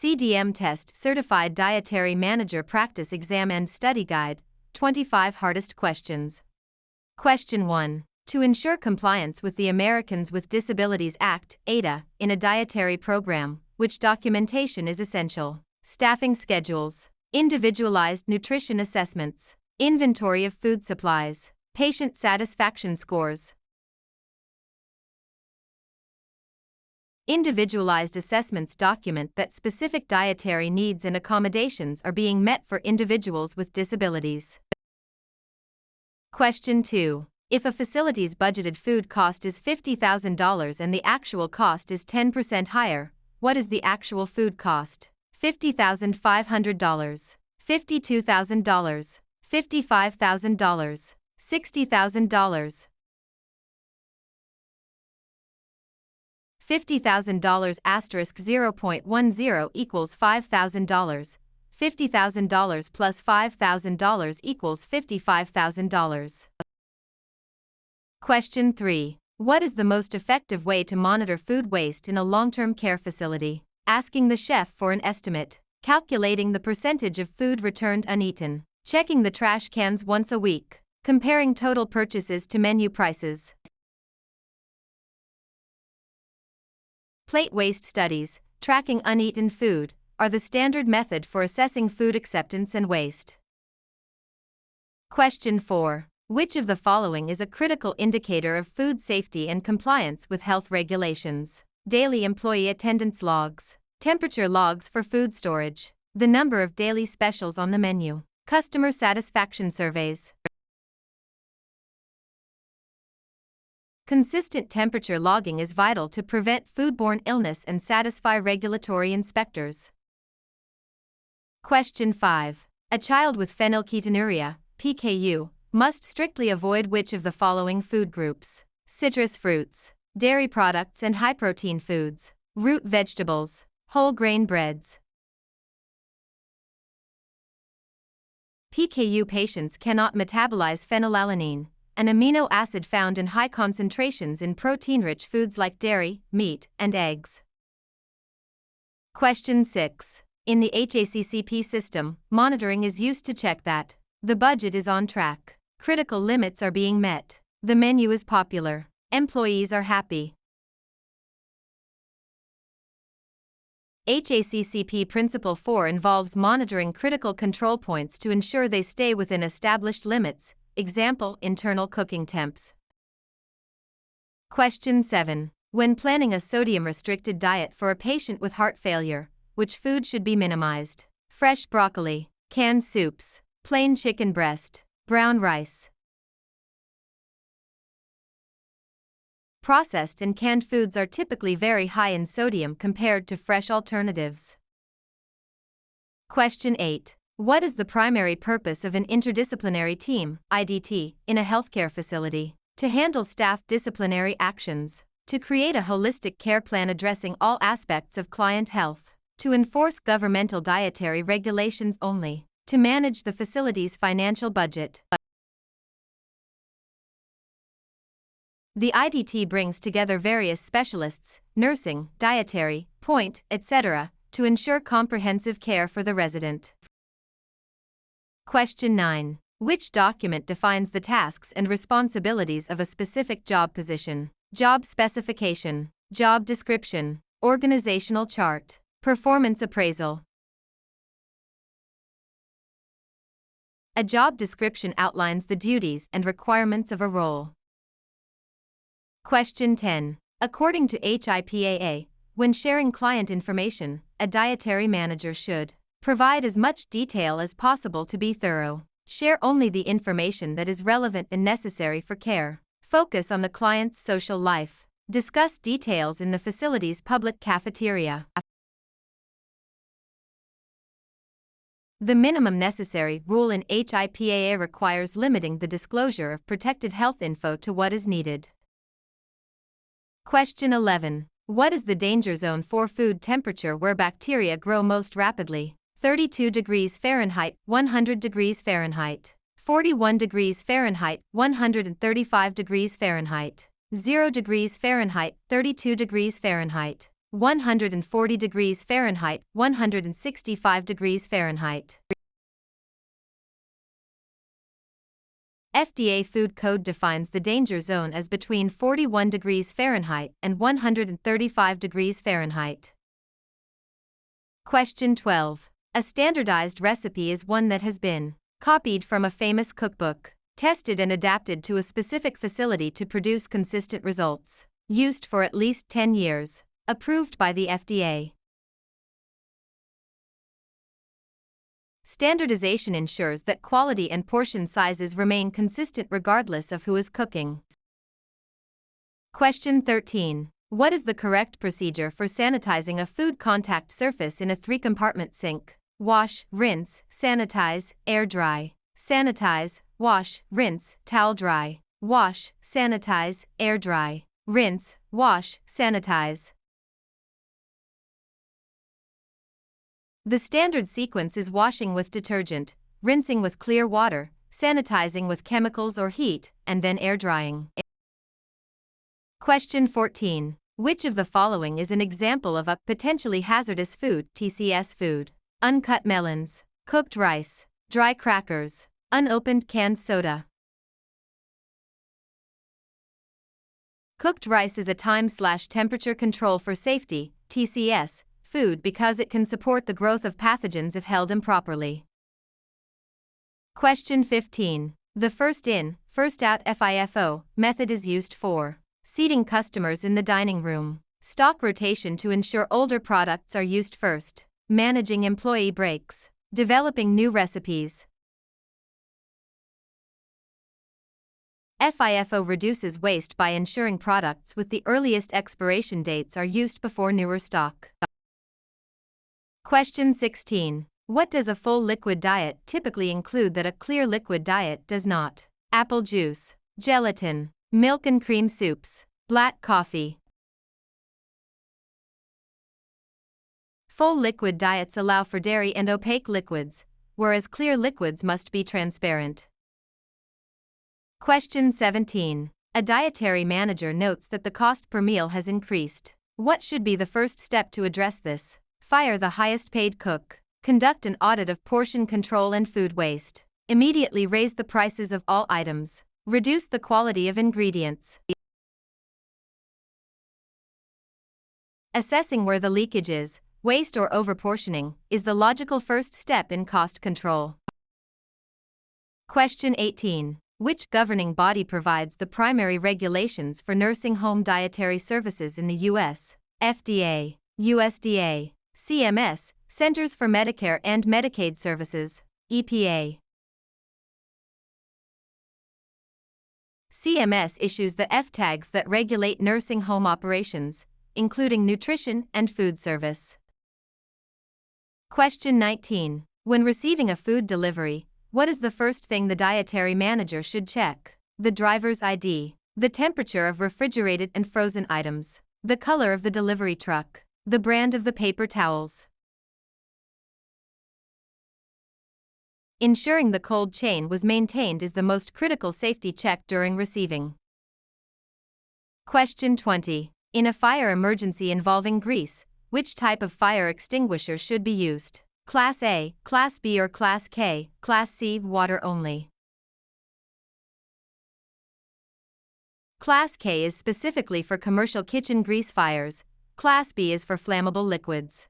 CDM Test Certified Dietary Manager Practice Exam and Study Guide, 25 Hardest Questions. Question 1. To ensure compliance with the Americans with Disabilities Act, ADA, in a dietary program, which documentation is essential? Staffing schedules, individualized nutrition assessments, inventory of food supplies, patient satisfaction scores. Individualized assessments document that specific dietary needs and accommodations are being met for individuals with disabilities. Question 2. If a facility's budgeted food cost is $50,000 and the actual cost is 10% higher, what is the actual food cost? $50,500, $52,000, $55,000, $60,000. $50,000 asterisk 0.10 equals $5,000. $50,000 plus $5,000 equals $55,000. Question 3. What is the most effective way to monitor food waste in a long-term care facility? Asking the chef for an estimate, calculating the percentage of food returned uneaten, checking the trash cans once a week, comparing total purchases to menu prices. Plate waste studies, tracking uneaten food, are the standard method for assessing food acceptance and waste. Question 4. Which of the following is a critical indicator of food safety and compliance with health regulations? Daily employee attendance logs, temperature logs for food storage, the number of daily specials on the menu, customer satisfaction surveys. Consistent temperature logging is vital to prevent foodborne illness and satisfy regulatory inspectors. Question 5. A child with phenylketonuria, PKU, must strictly avoid which of the following food groups? Citrus fruits, dairy products and high-protein foods, root vegetables, whole grain breads. PKU patients cannot metabolize phenylalanine, an amino acid found in high concentrations in protein-rich foods like dairy, meat, and eggs. Question 6. In the HACCP system, monitoring is used to check that the budget is on track, critical limits are being met, the menu is popular, employees are happy. HACCP Principle 4 involves monitoring critical control points to ensure they stay within established limits, example, internal cooking temps. Question 7. When planning a sodium-restricted diet for a patient with heart failure, which food should be minimized? Fresh broccoli, canned soups, plain chicken breast, brown rice. Processed and canned foods are typically very high in sodium compared to fresh alternatives. Question 8. What is the primary purpose of an interdisciplinary team, IDT, in a healthcare facility? To handle staff disciplinary actions, to create a holistic care plan addressing all aspects of client health, to enforce governmental dietary regulations only, to manage the facility's financial budget. The IDT brings together various specialists, nursing, dietary, point, etc., to ensure comprehensive care for the resident. Question 9. Which document defines the tasks and responsibilities of a specific job position? Job specification, job description, organizational chart, performance appraisal. A job description outlines the duties and requirements of a role. Question 10. According to HIPAA, when sharing client information, a dietary manager should provide as much detail as possible to be thorough. Share only the information that is relevant and necessary for care. Focus on the client's social life. Discuss details in the facility's public cafeteria. The minimum necessary rule in HIPAA requires limiting the disclosure of protected health info to what is needed. Question 11. What is the danger zone for food temperature where bacteria grow most rapidly? 32 degrees Fahrenheit, 100 degrees Fahrenheit, 41 degrees Fahrenheit, 135 degrees Fahrenheit, 0 degrees Fahrenheit, 32 degrees Fahrenheit. 140 degrees Fahrenheit, 165 degrees Fahrenheit. FDA Food Code defines the danger zone as between 41 degrees Fahrenheit and 135 degrees Fahrenheit. Question 12. A standardized recipe is one that has been copied from a famous cookbook, tested and adapted to a specific facility to produce consistent results, used for at least 10 years, approved by the FDA. Standardization ensures that quality and portion sizes remain consistent regardless of who is cooking. Question 13. What is the correct procedure for sanitizing a food contact surface in a 3-compartment sink? Wash, rinse, sanitize, air dry. Sanitize, wash, rinse, towel dry. Wash, sanitize, air dry. Rinse, wash, sanitize. The standard sequence is washing with detergent, rinsing with clear water, sanitizing with chemicals or heat, and then air drying. Question 14. Which of the following is an example of a potentially hazardous food (TCS) food? Uncut melons, cooked rice, dry crackers, unopened canned soda. Cooked rice is a time/temperature control for safety (TCS) food because it can support the growth of pathogens if held improperly. Question 15. The first in, first out FIFO method is used for seating customers in the dining room, stock rotation to ensure older products are used first, managing employee breaks, developing new recipes. FIFO reduces waste by ensuring products with the earliest expiration dates are used before newer stock. Question 16. What does a full liquid diet typically include that a clear liquid diet does not? Apple juice, gelatin, milk and cream soups, black coffee. Full liquid diets allow for dairy and opaque liquids, whereas clear liquids must be transparent. Question 17. A dietary manager notes that the cost per meal has increased. What should be the first step to address this? Fire the highest paid cook. Conduct an audit of portion control and food waste. Immediately raise the prices of all items. Reduce the quality of ingredients. Assessing where the leakage is, waste or overportioning, is the logical first step in cost control. Question 18. Which governing body provides the primary regulations for nursing home dietary services in the U.S.? FDA, USDA, CMS, Centers for Medicare and Medicaid Services, EPA. CMS issues the F-tags that regulate nursing home operations, including nutrition and food service. Question 19. When receiving a food delivery, what is the first thing the dietary manager should check? The driver's ID, the temperature of refrigerated and frozen items, the color of the delivery truck, the brand of the paper towels. Ensuring the cold chain was maintained is the most critical safety check during receiving. Question 20. In a fire emergency involving grease, which type of fire extinguisher should be used? Class A, Class B or Class K, Class C, water only. Class K is specifically for commercial kitchen grease fires, Class B is for flammable liquids.